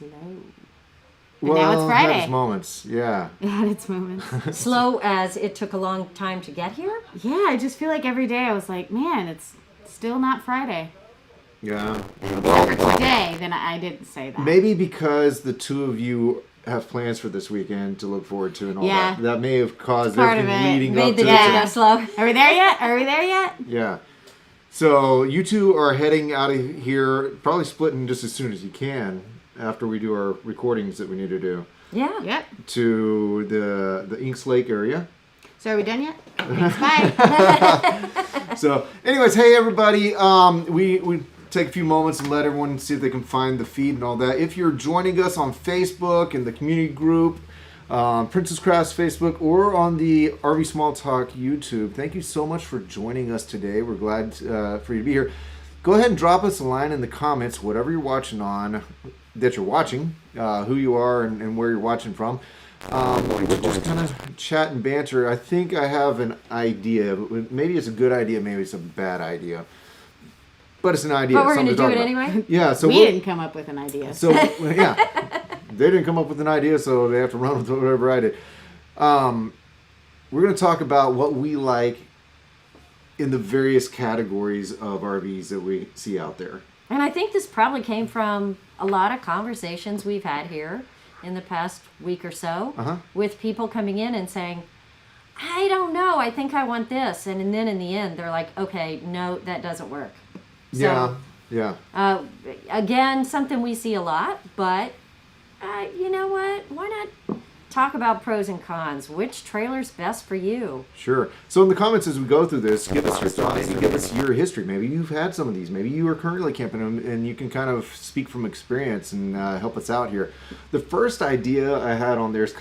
slow. Well, now it's Friday. It had its moments, yeah. It had its moments. Slow as it took a long time to get here? Yeah, I just feel like every day I was like, man, it's still not Friday. Yeah. Today, then I didn't say that. Maybe because the two of you have plans for this weekend to look forward to and all Yeah. that. That may have caused Part of everything it. leading Made up the to day it. go slow. Are we there yet? Are we there yet? Yeah. So you two are heading out of here, probably splitting just as soon as you can after we do our recordings that we need to do, Yeah. Yep. to the Inks Lake area. So are we done yet? Thanks, bye. So, anyways, hey everybody, we take a few moments and let everyone see if they can find the feed and all that. If you're joining us on Facebook and the community group, Princess Crafts Facebook, or on the RV Small Talk YouTube, thank you so much for joining us today. We're glad for you to be here. Go ahead and drop us a line in the comments, whatever you're watching on, that you're watching, who you are and where you're watching from. We'll just kind of chat and banter. I think I have an idea. Maybe it's a good idea, maybe it's a bad idea. But it's an idea. But we're going to something do talk it about. anyway? Yeah, so We we'll- didn't come up with an idea. So yeah, they didn't come up with an idea, so they have to run with whatever I did. We're going to talk about what we like in the various categories of RVs that we see out there. And I think this probably came from a lot of conversations we've had here in the past week or so with people coming in and saying, I don't know, I think I want this. And then in the end, they're like, okay, no, that doesn't work. So, Yeah. again, something we see a lot, but you know what? Why not talk about pros and cons? Which trailer's best for you? Sure. So in the comments as we go through this, give us your thoughts. Maybe give us your history. Maybe you've had some of these. Maybe you are currently camping them, and you can kind of speak from experience and help us out here. The first idea I had on there is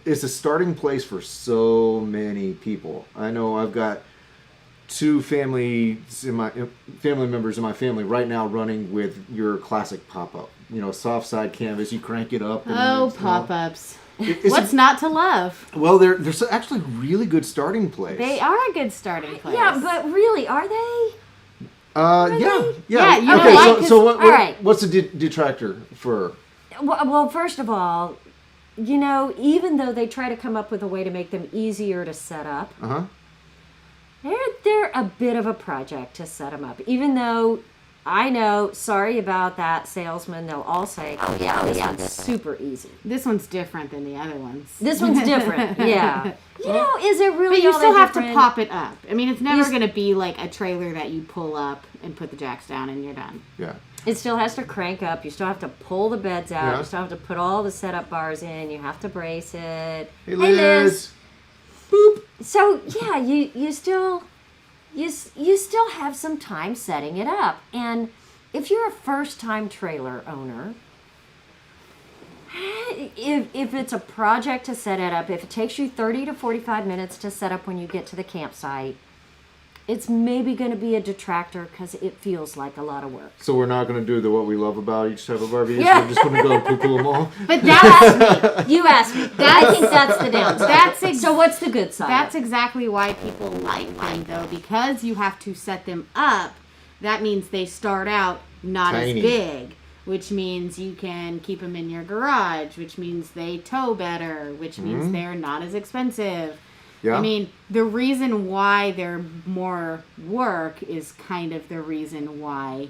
it's a starting place for so many people. I know I've got two family members in my family right now running with your classic pop-up. You know, soft side canvas. You crank it up. And Oh, it's, pop-ups. It's What's not to love? Well, they're actually a really good starting place. They are a good starting place. Yeah, but really, are they? Yeah. Yeah, you know okay, what? so all right. what's the detractor for? Well, first of all, you know, even though they try to come up with a way to make them easier to set up, they're a bit of a project to set them up. Even though I know, sorry about that, salesman, they'll all say, oh yeah, this one's super easy. This one's different than the other ones. This one's different, yeah. You know, is it really But you all still that have to different? pop it up. I mean, it's never You- going to be like a trailer that you pull up and put the jacks down and you're done. Yeah. It still has to crank up. You still have to pull the beds out. Yeah. You still have to put all the setup bars in. You have to brace it. Hey, Liz. So yeah, you still have some time setting it up. And if you're a first-time trailer owner, if it's a project to set it up, if it takes you 30 to 45 minutes to set up when you get to the campsite, it's maybe going to be a detractor because it feels like a lot of work. So we're not going to do what we love about each type of RV. Yeah. We're just going to go poo-poo them all. But that's You asked me. I think that's the downside. So what's the good side? that's exactly why people like them, though, because you have to set them up. That means they start out not Tiny. as big, which means you can keep them in your garage, which means they tow better, which means they're not as expensive. Yeah. I mean, the reason why they're more work is kind of the reason why,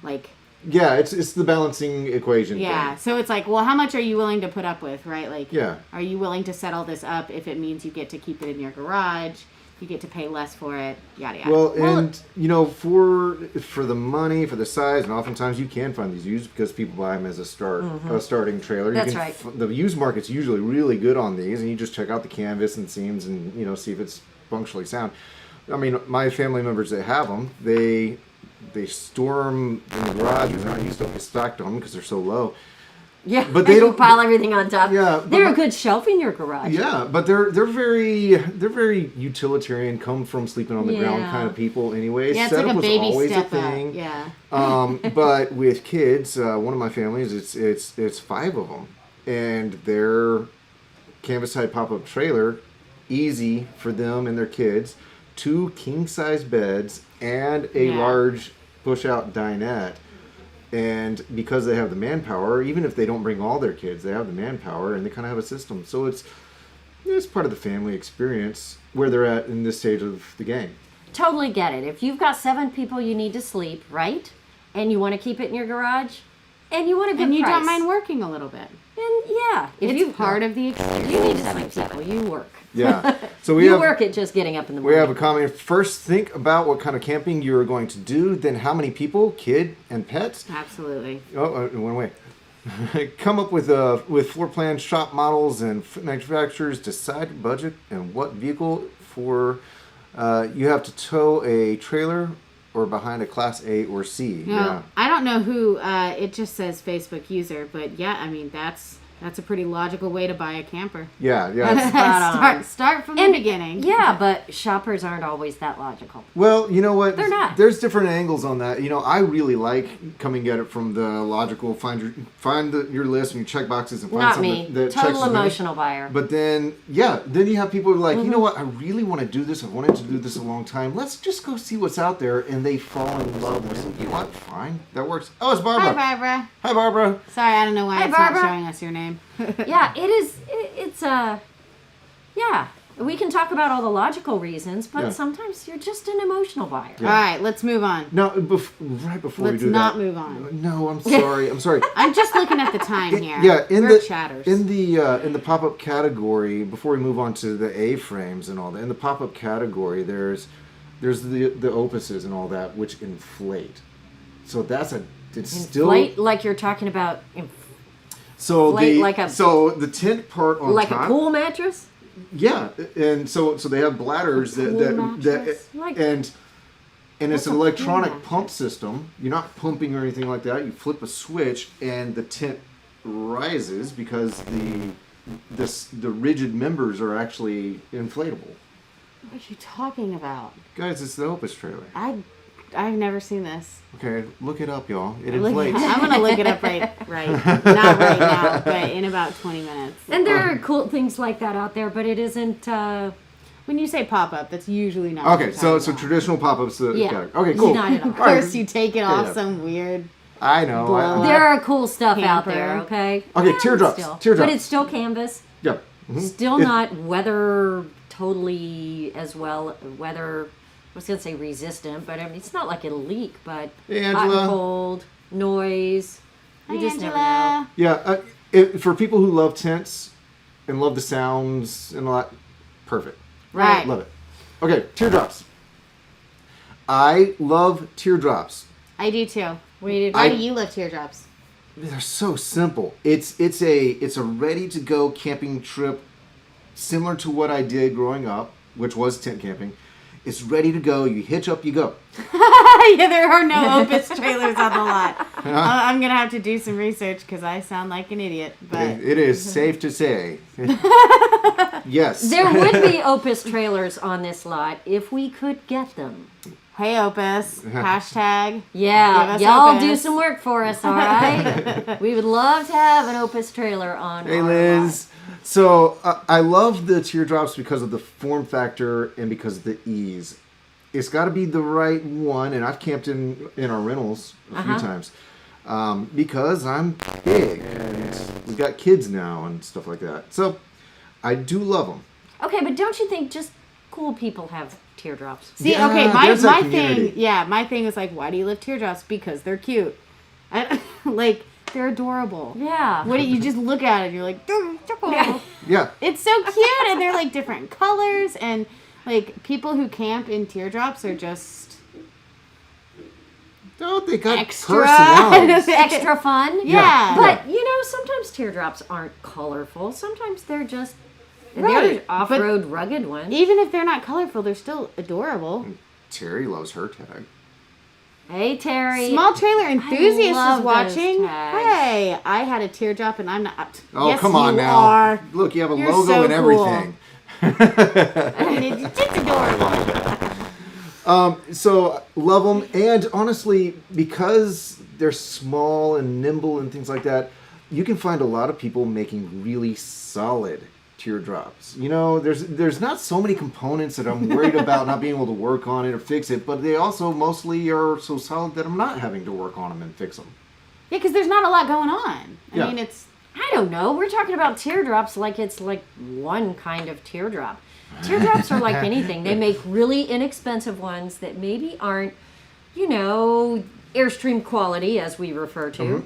like, Yeah, it's the balancing equation. yeah. Thing. So it's like, well, how much are you willing to put up with, right? Like, Yeah. are you willing to set all this up if it means you get to keep it in your garage, you get to pay less for it, yada yada. Well, and you know, for the money, for the size, and oftentimes you can find these used because people buy them as a starting trailer. That's you can right. The used market's usually really good on these, and you just check out the canvas and seams, and you know, see if it's functionally sound. I mean, my family members that have them, they store them in the garage. They're not used to get stacked on them because they're so low. Yeah, But they you don't- pile everything on top. Yeah, but they're my- a good shelf in your garage. Yeah, but they're very utilitarian, come from sleeping on the ground Yeah. kind of people anyway. yeah, it's Setup like a was baby always step a thing. up. Yeah. But with kids, one of my families, it's 5 of them, and their canvas side pop up trailer, easy for them and their kids, 2 king size beds and a Yeah. large push out dinette. And because they have the manpower, even if they don't bring all their kids, they have the manpower and they kind of have a system. So it's part of the family experience where they're at in this stage of the game. Totally get it. If you've got 7 people you need to sleep, right? And you want to keep it in your garage, and you want a good And you price. don't mind working a little bit. And yeah, if It's you part of the experience. you need to sleep 7, you work. Yeah. So we You have work at just getting up in the we morning. have a comment. First, think about what kind of camping you're going to do. Then, how many people, kid and pets. Absolutely. Oh, it went away. Come up with floor plans, shop models, and manufacturers. Decide your budget and what vehicle for. You have to tow a trailer or behind a Class A or C. No, I don't know who. It just says Facebook user, but yeah, I mean that's a pretty logical way to buy a camper. Yeah. Spot on. Start from And- the beginning. Yeah, but shoppers aren't always that logical. Well, you know what? They're not. There's different angles on that. You know, I really like coming at it from the logical. Find your list and your check boxes and find Not something me. that checks Total as many. emotional buyer. But then you have people who are like, you know what? I really want to do this. I've wanted to do this a long time. Let's just go see what's out there, and they fall in love with it. You know what? Fine, that works. Oh, it's Barbara. Hi, Barbara. Hi, Barbara. Sorry, I don't know why Hi, it's Barbara. not showing us your name. Yeah, it is. It's yeah. We can talk about all the logical reasons, but Yeah. sometimes you're just an emotional buyer. Yeah. All right, let's move on. No, right before we Let's do not that. move on. No, I'm sorry. I'm sorry. I'm just looking at the time here. Yeah, in We're the chatters. in the pop-up category, before we move on to the A-frames and all that, in the pop-up category, there's the opuses and all that, which inflate. So it's still Inflate, like you're talking about, so inflate the like a- so the tent part on like top. a pool mattress. Yeah, and so they have bladders A that pool that mattress? Like- and it's What's an a pool electronic mattress? pump system. You're not pumping or anything like that. You flip a switch and the tent rises because the rigid members are actually inflatable. What are you talking about? Guys, it's the Opus trailer. I've never seen this. Okay, look it up, y'all. It Look- inflates. I'm gonna look it up right, not right now, but in about 20 minutes. And there are cool things like that out there, but it isn't. When you say pop up, that's usually not. Okay, what so you're so talking traditional pop-ups. Yeah. Okay, cool. Not at all. about. Of course, you take it off yeah. some weird. I know. Blow up. There are cool stuff out Camper. there. Okay. Okay, Yeah, teardrops, still. teardrops. But it's still canvas. Yeah. Mhm. Still not weather totally as well. Weather. I was gonna say resistant, but I mean it's not like it'll leak. But Hey, hot Angela. and cold, noise. You Hi, just never know. Angela. Yeah, for people who love tents and love the sounds and all that, perfect. Right. Love it. Okay, teardrops. I love teardrops. I do too. Wait, Why do you love teardrops? They're so simple. It's a ready to go camping trip, similar to what I did growing up, which was tent camping. It's ready to go. You hitch up, you go. Yeah, there are no Opus trailers on the lot. I'm gonna have to do some research because I sound like an idiot. But It is safe to say. Yes. There would be Opus trailers on this lot if we could get them. hey, Opus, hashtag. Yeah, Give us y'all Opus. do some work for us, all right? We would love to have an Opus trailer on. Hey our Liz. So I love the teardrops because of the form factor and because of the ease. It's got to be the right one, and I've camped in our rentals a few times because I'm big and we've got kids now and stuff like that. So I do love them. lot. Okay, but don't you think just cool people have teardrops? See, Yeah, okay, there's that my community. thing, my thing is like, why do you love teardrops? Because they're cute. Like, they're adorable. Yeah. What do you just look at it and you're like, "They're adorable." Yeah. Yeah. It's so cute, and they're like different colors, and like people who camp in teardrops are just Don't they got extra. personalities? Extra fun? Yeah. But, you know, sometimes teardrops aren't colorful. Sometimes they're just. Right, They're off-road rugged ones. Even if they're not colorful, they're still adorable. Terry loves her tag. Hey, Terry. Small trailer enthusiast love is those watching. tags. Hey, I had a teardrop and I'm not. Oh, yes, come on you now. Are. Look, you have a You're logo so and cool. everything. And it's just adorable. So love them, and honestly, because they're small and nimble and things like that, you can find a lot of people making really solid teardrops. You know, there's not so many components that I'm worried about not being able to work on it or fix it, but they also mostly are so solid that I'm not having to work on them and fix them. Yeah, because there's not a lot going on. Yeah. I mean, it's I don't know. We're talking about teardrops like it's like one kind of teardrop. Teardrops are like anything. They make really inexpensive ones that maybe aren't, Airstream quality, as we refer to.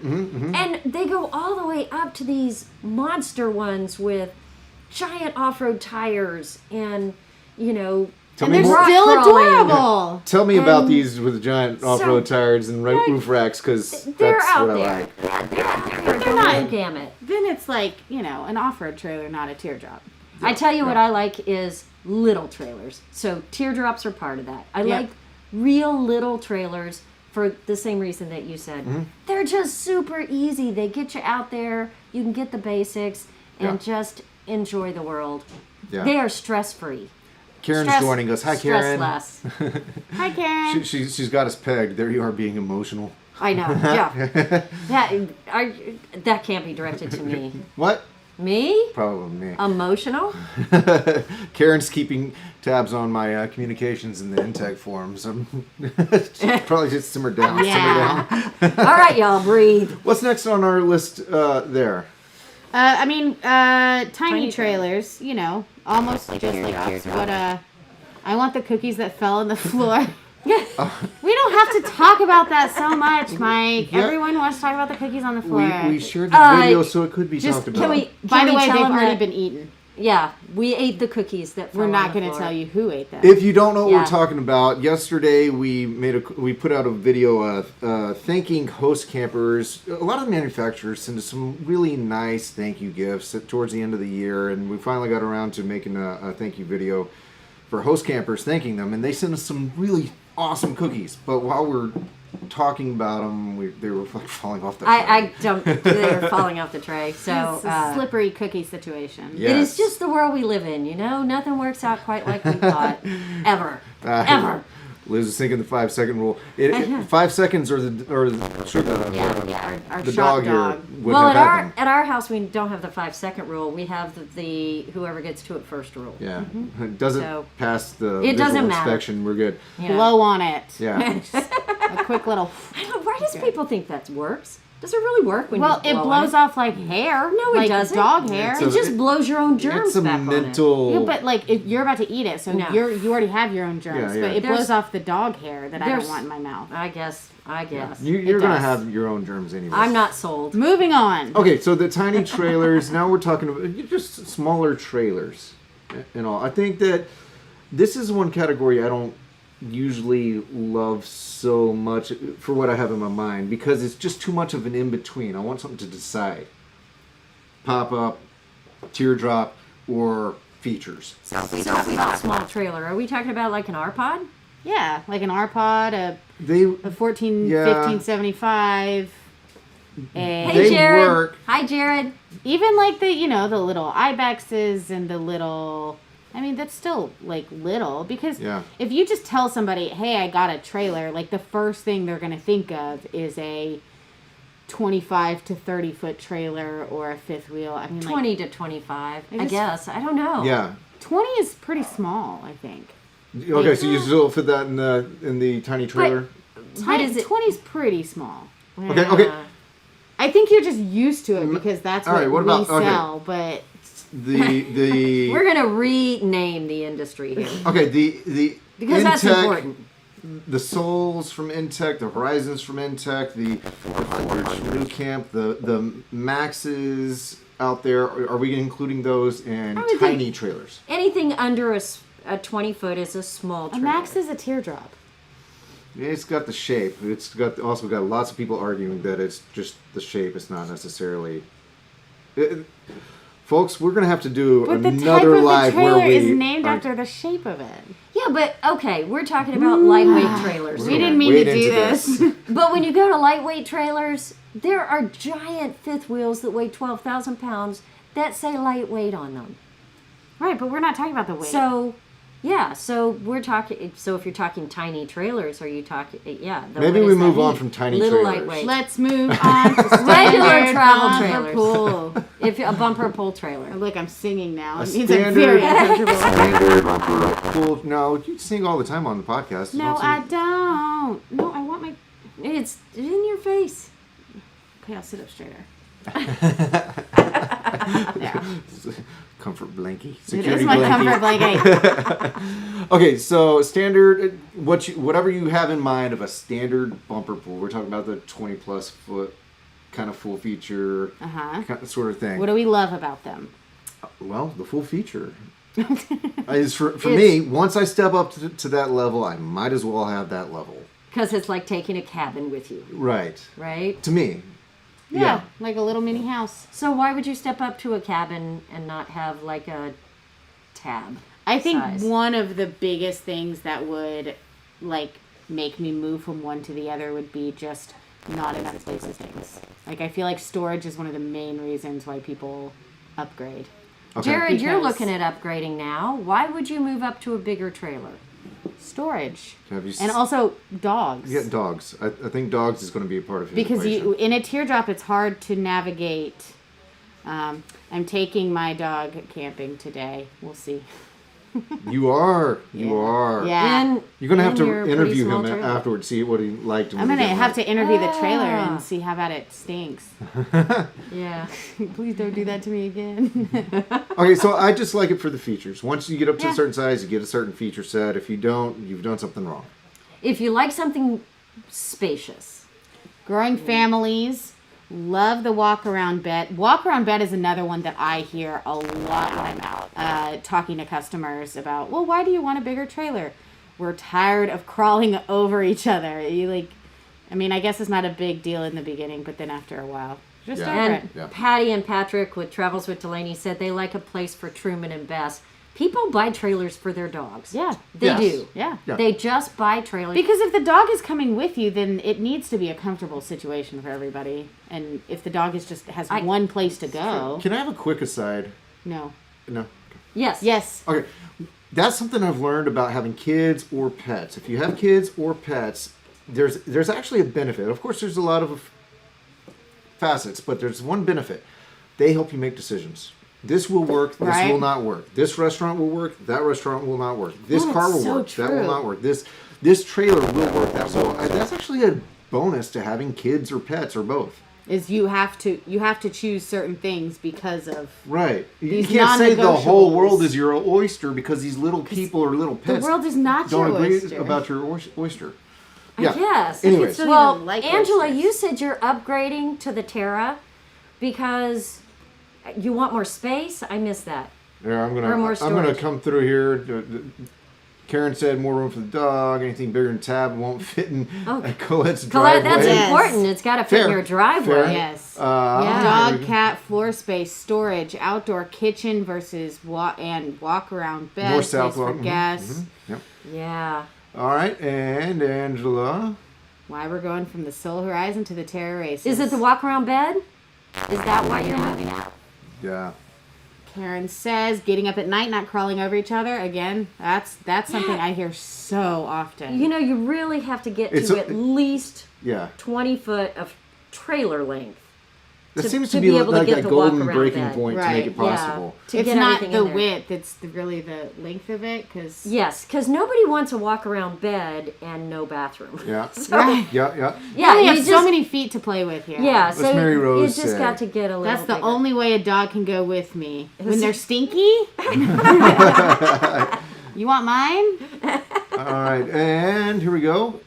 And they go all the way up to these monster ones with giant off-road tires and, Tell and me they're more. still Rock crawling. adorable. Tell me about and these with giant off-road tires and roof racks, because they're that's out what I there. like. Yeah, they're out there. They're Not not- gamut. Then it's like an off-road trailer, not a teardrop. I tell you what I like is little trailers. So teardrops are part of that. I Yep. like real little trailers for the same reason that you said. They're just super easy. They get you out there. You can get the basics and just enjoy the world. Yeah. They are stress-free. Karen's joining us. Hi, Karen. Stress less. Hi, Karen. She's got us pegged. There you are, being emotional. I know. Yeah. That can't be directed to me. What? Me? Probably me. Emotional? Karen's keeping tabs on my communications in the Intech forums. She probably just simmer down. Yeah. Simmer down. All right, y'all, breathe. What's next on our list there? Tiny trailers, almost just like us, but I want the cookies that fell on the floor. We don't have to talk about that so much, Mike. Yeah. Everyone wants to talk about the cookies on the floor. We shared the video so it could be Just talked about. can we? By the way, tell they've them already that- been eaten. Yeah, we ate the cookies that. We're fell not on the going to floor. tell you who ate them. If you don't know what Yeah. we're talking about, yesterday we put out a video thanking host campers. A lot of manufacturers send us some really nice thank you gifts towards the end of the year, and we finally got around to making a thank you video for host campers, thanking them, and they sent us some really awesome cookies. But while we're talking about them, they were like falling off the I don't. They're falling off the tray. So It's a slippery cookie situation. Yeah. it Yes. is just the world we live in. Nothing works out quite like we thought. Ever. Ever. Liz is thinking the 5-second rule. 5 seconds or the Our the shop dog here dog. would Well, have at had them. our house we don't have the 5-second rule. We have the whoever gets to it first rule. Yeah, it doesn't So, pass the it visual doesn't matter. inspection. We're good. Blow on it. Yeah. A quick little. I don't know, why does people think that works? Does it really work when Well, you it blow blows on off like hair. No, it like doesn't. Dog hair. It's It just blows your own germs It's a back mental. Yeah, but like if you're about to eat it, so No. you already have your own germs. Yeah, yeah. But it There's- blows off the dog hair that I don't there's- want in my mouth. on it. I guess. You're gonna does. have your own germs anyway. I'm not sold. Moving on. Okay, so the tiny trailers. Now we're talking about just smaller trailers, and all. I think that this is one category I don't usually love so much for what I have in my mind, because it's just too much of an in between. I want something to decide: pop up, teardrop, or features. So if we talk about small trailer, are we talking about like an R-Pod? Yeah, like an R-Pod, a They 14, Yeah. 1575, Hey, They Jared. work. Hi, Jared. even like the the little Ibexes and the little. I mean, that's still like little, because Yeah. if you just tell somebody, "Hey, I got a trailer," like the first thing they're gonna think of is a 25 to 30 foot trailer or a fifth wheel. I mean, 20 to 25, I just- guess. I don't know. Yeah. 20 is pretty small, I think. Okay, so you still fit that in the tiny trailer. But is it? 20 is pretty small. Okay, okay. I think you're just used to it because that's All what, right, what we about- okay. sell. But The We're going to rename the industry here. okay the Because that's Intech, important. The Souls from Intech, the Horizons from Intech, the Fords from New Camp, the Maxes out there. Are we including those in I would tiny think- trailers? Anything under a 20 foot is a small a trailer. Max is a teardrop. It's got the shape. It's got also got lots of people arguing that it's just the shape. It's not necessarily. Folks, we're gonna have to do But the type another of the live trailer where we is named are- after the shape of it. Yeah, but okay, we're talking about lightweight trailers. We gonna didn't mean wade to do into this. But when you go to lightweight trailers, there are giant fifth wheels that weigh 12,000 pounds that say lightweight on them. Right, but we're not talking about the weight. So, yeah, so we're talking. So if you're talking tiny trailers, are you talking? Yeah. Maybe what we does that move on mean? from tiny Little trailers. lightweight. let's move on to Regular standard travel bumper trailers. pool. If a bumper pull trailer. Look, I'm singing now. A It means I'm standard- very uncomfortable. Cool. No, you sing all the time on the podcast. No, Don't sing- I don't. No, I want my. It's in your face. Okay, I'll sit up straighter. Yeah. Comfort blankie. It Security is my blankie. comfort blanket. Okay, so standard, whatever you have in mind of a standard bumper pool. We're talking about the 20+ foot kind of full feature sort of thing. What do we love about them? Well, the full feature. Is for me, once I step up to that level, I might as well have that level. Because it's like taking a cabin with you, Right. right? To me. Yeah, like a little mini house. So why would you step up to a cabin and not have like a tab? I think size? one of the biggest things that would like make me move from one to the other would be just not enough space for things. Like I feel like storage is one of the main reasons why people upgrade. Okay. Jared, you're Because- looking at upgrading now. Why would you move up to a bigger trailer? Storage. Have you And also dogs. Yeah, dogs. I think dogs is going to be a part of his Because equation. in a teardrop it's hard to navigate. I'm taking my dog camping today. We'll see. You are. Yeah. In- You're going to have in to your pretty interview small him trailer. afterwards, see what he liked and I'm what gonna he didn't have to like. interview the trailer Ah. and see how bad it stinks. Yeah. Please don't do that to me again. Okay, so I just like it for the features. Once you get up to Yeah. a certain size, you get a certain feature set. If you don't, you've done something wrong. If you like something spacious, Growing families love the walk around bed. Walk around bed is another one that I hear a lot when I'm out talking to customers about. Well, why do you want a bigger trailer? We're tired of crawling over each other. I guess it's not a big deal in the beginning, but then after a while, just Yeah. over and it. Yeah. Patty and Patrick with Travels with Delaney said they like a place for Truman and Bess. People buy trailers for their dogs. Yeah. They Yes. do. Yeah. Yeah. They just buy trailers. Because if the dog is coming with you, then it needs to be a comfortable situation for everybody. And if the dog has one place to go, Can I have a quick aside? no. No. yes. Yes. Okay. That's something I've learned about having kids or pets. If you have kids or pets, there's actually a benefit. Of course, there's a lot of facets, but there's one benefit. They help you make decisions. This will work. This Right. will not work. This restaurant will work. That restaurant will not work. This Oh, car it's will so work. That will true. not work. This trailer will work. That's actually a bonus to having kids or pets or both. Is you have to choose certain things because of Right. You These can't say the whole non-negotiables. world is your oyster because these little people or little the pets world is not don't your agree oyster. about your oyster. Yeah. Yes. Anyways, Still Well, even like Angela, oysters. you said you're upgrading to the Terra because you want more space. I missed that. yeah, Or more I'm gonna storage. come through here. Karen said more room for the dog. Anything bigger than tab won't fit in Colette's driveway. Colette, that's Yes. important. It's got to fit in Fair. your driveway. Fair. Yes. Yeah. Dog, cat, floor space, storage, outdoor kitchen versus walk around bed. North place south for walk. guests. Yep. Yeah. All right, and Angela. Why we're going from the Soul Horizon to the Terra Races. Is it the walk around bed? Is that why you're moving out? Yeah. Karen says getting up at night, not crawling over each other. Again, that's something I hear so often. You know, you really have to get It's to a- at least Yeah. 20 foot of trailer length. That To- seems to to be be able to like get that the walk golden around breaking bed. point to Right. make it Yeah. possible. To it's get not everything the in there. width; it's really the length of it. Because Yes, because nobody wants a walk around bed and no bathroom. Yeah. right, Yeah. Yeah. we only have you so just- many feet to play with here. Yeah, so Mary you Rose just say. got to get a little. That's the bigger. only way a dog can go with me. When was- they're stinky? You want mine? All right, and here we go.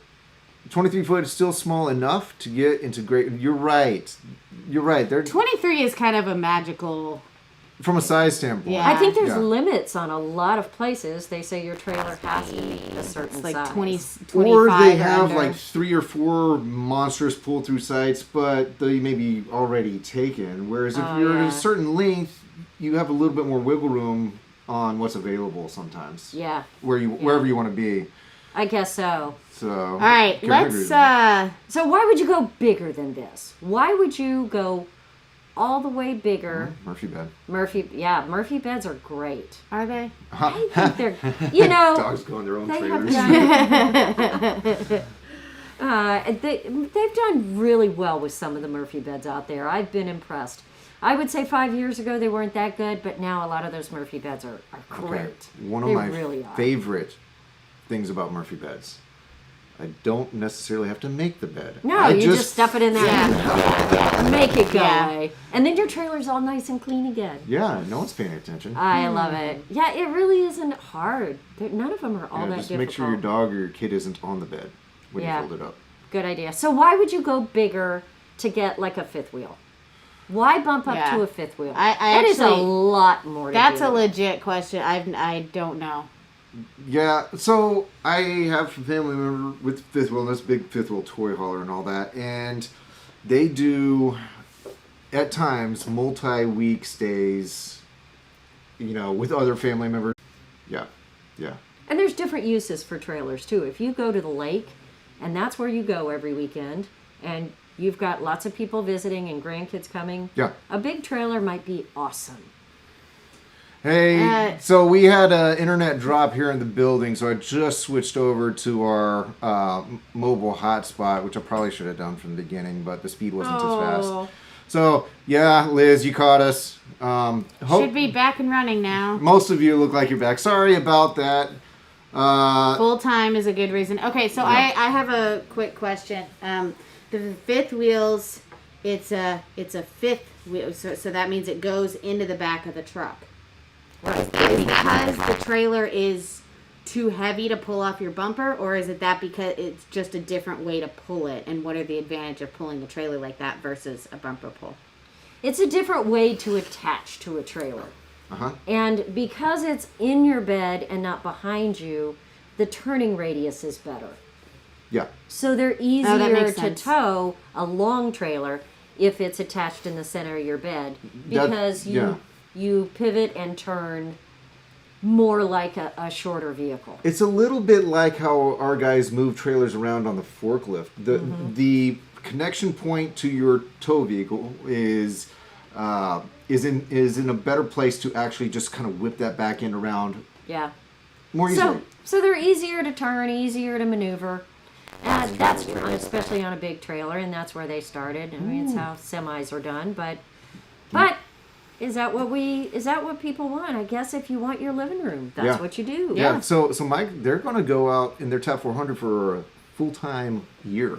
23 foot is still small enough to get into great. You're right. You're right. They're 23 is kind of a magical. from a size standpoint. Yeah. I think there's Yeah. limits on a lot of places. They say your trailer has to be a certain It's like size. 20, 25 Or they have under. like 3 or 4 monstrous pull-through sites, but they may be already taken. Whereas if Oh, you're at yeah. a certain length, you have a little bit more wiggle room on what's available sometimes. Yeah, Wherever you want to be. I guess so. So. All right, let's. So why would you go bigger than this? Why would you go all the way bigger? Murphy bed. Murphy beds are great. Are they? I think they're, you know, Dogs go in their own they have trailers. done. They've done really well with some of the Murphy beds out there. I've been impressed. I would say 5 years ago they weren't that good, but now a lot of those Murphy beds are great. Okay. One of They my really are. favorite things about Murphy beds. I don't necessarily have to make the bed. No, I you just stuff it in there and make it go Yeah. away. And then your trailer's all nice and clean again. Yeah, no one's paying attention. I love it. Yeah, it really isn't hard. None of them are all that Just difficult. make sure your dog or your kid isn't on the bed when Yeah. you fold it up. Good idea. So why would you go bigger to get like a fifth wheel? Why bump up Yeah. to a fifth wheel? I That is a actually- lot more to That's do. a legit question. I don't know. Yeah, so I have a family member with fifth wheel, and this big fifth wheel toy hauler and all that, and they do at times multi-week stays, with other family members. Yeah, yeah. And there's different uses for trailers too. If you go to the lake, and that's where you go every weekend, and you've got lots of people visiting and grandkids coming, Yeah. a big trailer might be awesome. Hey, so we had an internet drop here in the building, so I just switched over to our mobile hotspot, which I probably should have done from the beginning, but the speed wasn't as fast. So, yeah, Liz, you caught us. Should be back and running now. Most of you look like you're back. Sorry about that. Full time is a good reason. Okay, so Yeah. I have a quick question. The fifth wheels, it's a fifth wheel, so that means it goes into the back of the truck. Is that because the trailer is too heavy to pull off your bumper, or is it that because it's just a different way to pull it? And what are the advantage of pulling the trailer like that versus a bumper pull? It's a different way to attach to a trailer. Uh-huh. And because it's in your bed and not behind you, the turning radius is better. Yeah. So they're easier makes to sense. tow a long trailer if it's attached in the center of your bed, That- because yeah. you pivot and turn more like a shorter vehicle. It's a little bit like how our guys move trailers around on the forklift. The connection point to your tow vehicle is in a better place to actually just kind of whip that back end around Yeah. more easily. So they're easier to turn, easier to maneuver. And that's true, especially on a big trailer, and that's where they started. I mean, it's how semis are done. But is that what people want? I guess if you want your living room, that's Yeah. what you do. Yeah. So Mike, they're going to go out in their top 400 for a full-time year.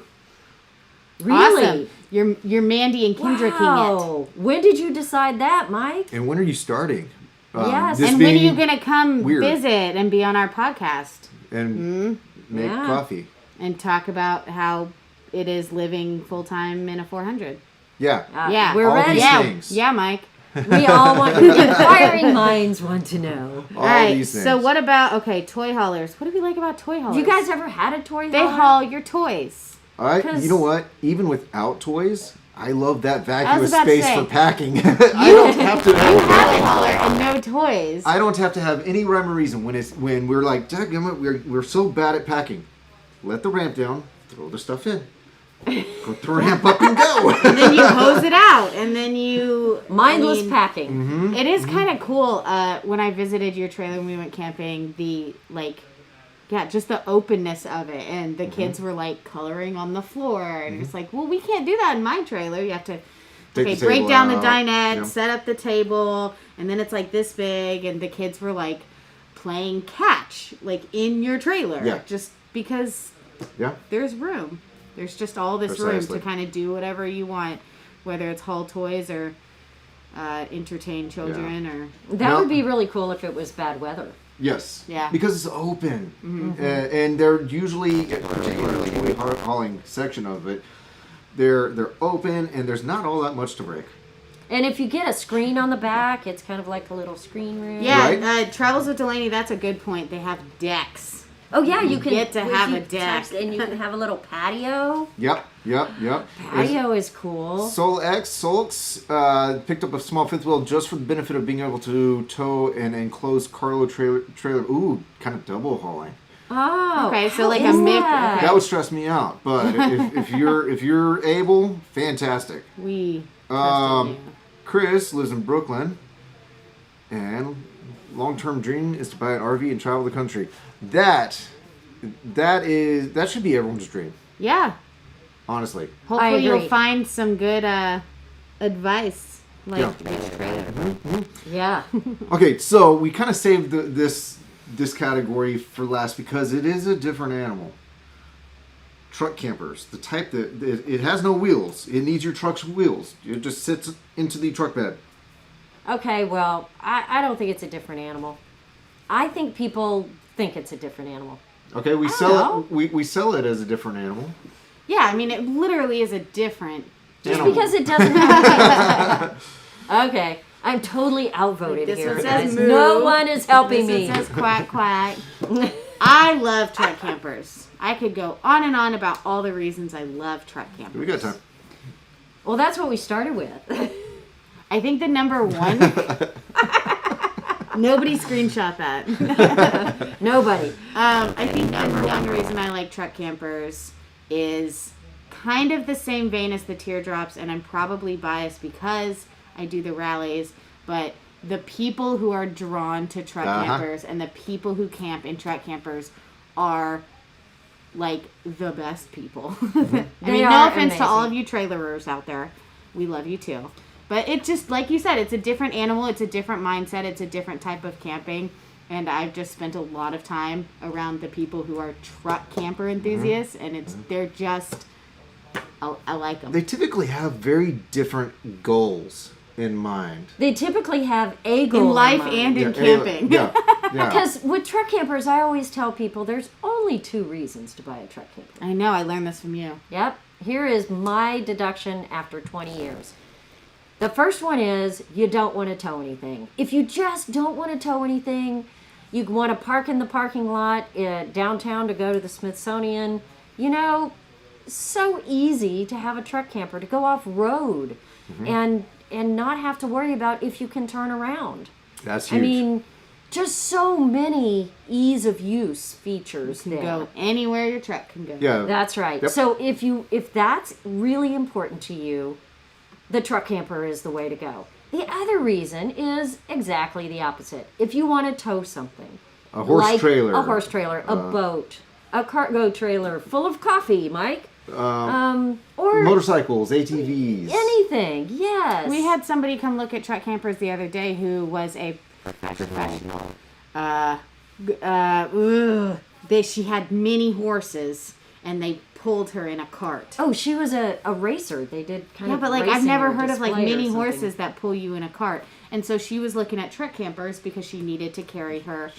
Really? Awesome. You're Mandy and Kendricking it. Wow. When did you decide that, Mike? And when are you starting? Yes. this And when are you being going to come weird. visit and be on our podcast and make Yeah. coffee? and talk about how it is living full time in a 400? Yeah. Yeah. We're All ready. these Yeah, things. yeah, Mike. We all want inquiring minds want to know. All All right. these things. So what about toy haulers? What do we like about toy haulers? You guys ever had a toy they hauler? haul your toys. Because- You know what? Even without toys, I love that I vacuous was about to space say. for packing. I don't have to. You have a hauler and no toys. I don't have to have any rhyme or reason when we're like, dadgummit, we're so bad at packing. Let the ramp down, throw the stuff in, put the ramp up and go. And then you hose it out, and then you Mindless I mean, packing. It is kind of cool. When I visited your trailer when we went camping, just the openness of it, and the kids were like coloring on the floor, and it's like, well, we can't do that in my trailer. You have to Take the break table down the out. dinette, Yeah. set up the table, and then it's like this big, and the kids were like playing catch like in your trailer, Yeah. just because Yeah. there's room. There's just all this room Precisely. to kind of do whatever you want, whether it's haul toys or entertain children or That No. would be really cool if it was bad weather. Yes. Yeah. Because it's open, and they're usually, particularly in the hauling section of it, they're open, and there's not all that much to break. And if you get a screen on the back, it's kind of like a little screen room. yeah. Right? Travels with Delaney. That's a good point. They have decks. Oh yeah, you can get to have you a deck. and you can have a little patio. Yep. Patio is cool. Solix picked up a small fifth wheel just for the benefit of being able to tow an enclosed cargo trailer. Ooh, kind of double hauling. Oh, Okay, so how like a is mix- that? That would stress me out, but if you're able, fantastic. We Um, Chris lives in Brooklyn, and long-term dream is to buy an RV and travel the country. That should be everyone's dream, yeah. honestly. Hopefully you'll agree. find some good advice like Yeah. this trailer. Yeah. Okay, so we kind of saved this category for last because it is a different animal. truck campers, the type that it has no wheels. It needs your truck's wheels. It just sits into the truck bed. Okay, well, I don't think it's a different animal. I think people think it's a different animal. Okay, we sell it. We sell it as a different animal. Yeah, I mean, it literally is a different. Just Animal. because it doesn't have Okay, I'm totally outvoted This here, one says guys. moo. No one is helping me. This one says quack quack. I love truck campers. I could go on and on about all the reasons I love truck campers. We got time. Well, that's what we started with. I think the number one. Nobody screenshot that. Nobody. I think the one reason I like truck campers is kind of the same vein as the teardrops, and I'm probably biased because I do the rallies, but the people who are drawn to truck campers and the people who camp in truck campers are like the best people. I mean, no are offense to all of amazing. you trailerers out there. We love you too. But it just, like you said, it's a different animal. It's a different mindset. It's a different type of camping. And I've just spent a lot of time around the people who are truck camper enthusiasts. And they're just, I like them. They typically have very different goals in mind. They typically have a goal In life mind. and in Yeah, camping. Yeah. Because with truck campers, I always tell people there's only 2 reasons to buy a truck camper. I know. I learned this from you. Yep. Here is my deduction after 20 years. The first one is you don't want to tow anything. If you just don't want to tow anything, you want to park in the parking lot downtown to go to the Smithsonian. You know, so easy to have a truck camper to go off road and not have to worry about if you can turn around. That's huge. I mean, just so many ease of use features there. Go anywhere your truck can go. yeah. That's right. Yep. So if that's really important to you, the truck camper is the way to go. The other reason is exactly the opposite. If you want to tow something, A horse trailer. a horse trailer, a boat, a cargo trailer full of coffee, Mike, or Motorcycles, ATVs. anything. Yes, We had somebody come look at truck campers the other day who was a professional. She had many horses, and they pulled her in a cart. Oh, she was a racer. They did kind Yeah, of. but like I've racing never or heard of like display or mini something. horses that pull you in a cart. And so she was looking at truck campers because she needed to carry her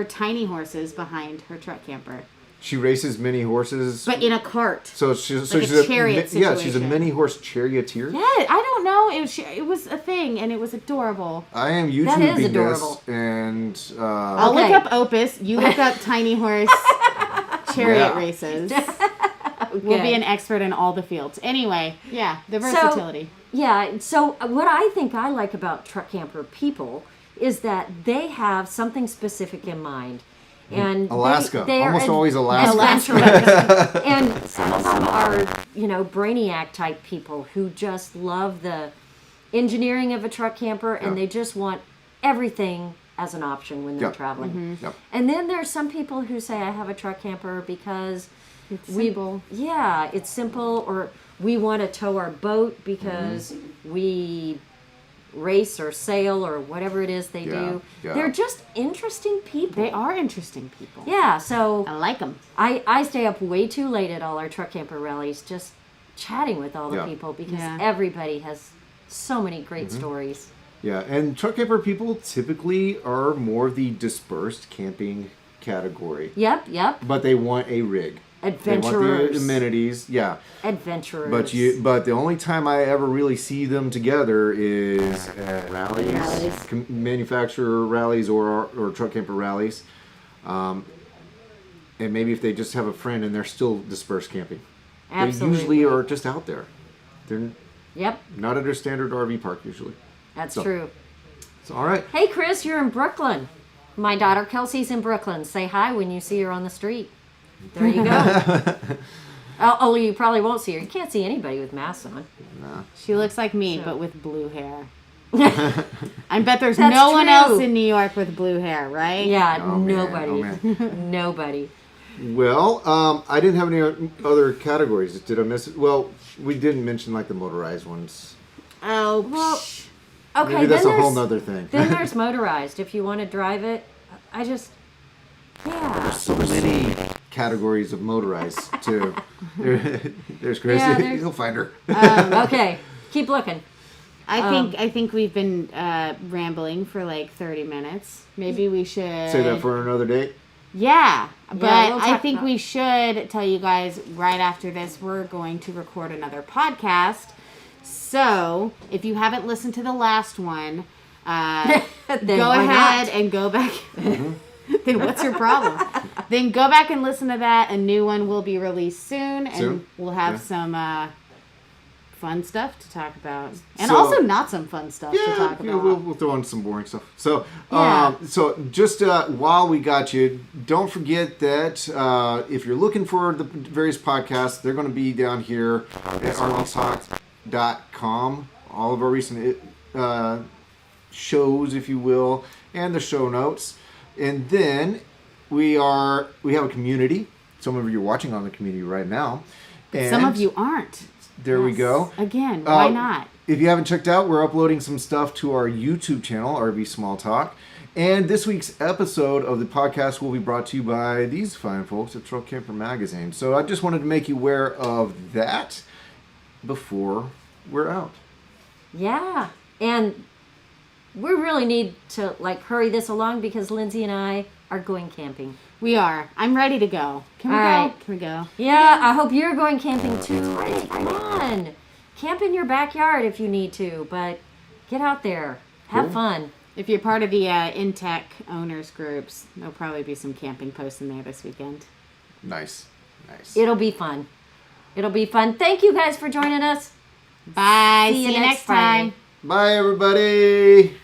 tiny horses behind her truck camper, She races mini horses. but in a cart. So she's like a chariot she's a situation. mini horse charioteer. Yeah, I don't know. It was a thing, and it was adorable. I am That YouTubing is adorable. this, and I'll Okay. look up Opus. You look up tiny horse chariot Yeah. races. We'll be an expert in all the fields. Anyway, yeah, the versatility. Yeah, so what I think I like about truck camper people is that they have something specific in mind. And Alaska. they are Almost always Alaska. adventurous. And some of them are, brainiac type people who just love the engineering of a truck camper and Yeah. they just want everything as an option when they're Yep. traveling. Yep. And then there's some people who say, I have a truck camper because It's simple. yeah, it's simple, or we want to tow our boat because we race or sail or whatever it is they do. Yeah. They're just interesting people. They are interesting people. Yeah, so I like them. I stay up way too late at all our truck camper rallies just chatting with all the Yeah. people because Yeah. everybody has so many great stories. Yeah, and truck camper people typically are more of the dispersed camping category, Yep, but they want a rig. They want the adventurers. amenities. Yeah. Adventurers. But the only time I ever really see them together is at rallies, manufacturer rallies, or truck camper rallies, and maybe if they just have a friend and they're still dispersed camping. Absolutely. They usually are just out there. They're Yep, not at a standard RV park usually. that's So- true. So all right. Hey, Chris, you're in Brooklyn. My daughter Kelsey's in Brooklyn. Say hi when you see her on the street. There you go. Oh, you probably won't see her. You can't see anybody with masks on. She looks like me, but with blue hair. I bet there's That's no one true. else in New York with blue hair, right? Yeah, Oh, man. nobody. Oh, man. Nobody. Well, I didn't have any other categories. Did I miss it? Well, we didn't mention like the motorized ones. Oh, Well, psh. Okay, Maybe that's then a whole there's- nother thing. Then there's motorized. If you want to drive it, yeah. So many categories of motorized too. There's Chris. Yeah, there's- You'll find her. Okay, keep looking. I think we've been rambling for like 30 minutes. Maybe we should Say that for another date. Yeah, but we'll I talk think about- we should tell you guys right after this we're going to record another podcast. So if you haven't listened to the last one, Then go why ahead not? and go back. Then what's your problem? Then go back and listen to that. A new one will be released soon, and Soon? we'll have Yeah. some fun stuff to talk about, and So- also not some fun stuff to Yeah, talk yeah, about. we'll throw in some boring stuff. So, Yeah. so just while we got you, don't forget that if you're looking for the various podcasts, they're going to be down here at rvtalk.com. All of our recent shows, if you will, and the show notes. And then we have a community. Some of you are watching on the community right now. And Some of you aren't. There we Yes. go. Again, why Uh, not? If you haven't checked out, we're uploading some stuff to our YouTube channel, RV Small Talk. And this week's episode of the podcast will be brought to you by these fine folks at Truck Camper Magazine. So I just wanted to make you aware of that before we're out. Yeah, and we really need to like hurry this along because Lindsay and I are going camping. We are. I'm ready to go. Can we All go? right. Can we go? Yeah, I hope you're going camping too. Come on, camp in your backyard if you need to, but get out there, have Cool. fun. If you're part of the Intech owners groups, there'll probably be some camping posts in there this weekend. Nice. Nice. It'll be fun. It'll be fun. Thank you guys for joining us. Bye. See you See you next next time. Friday. Bye, everybody.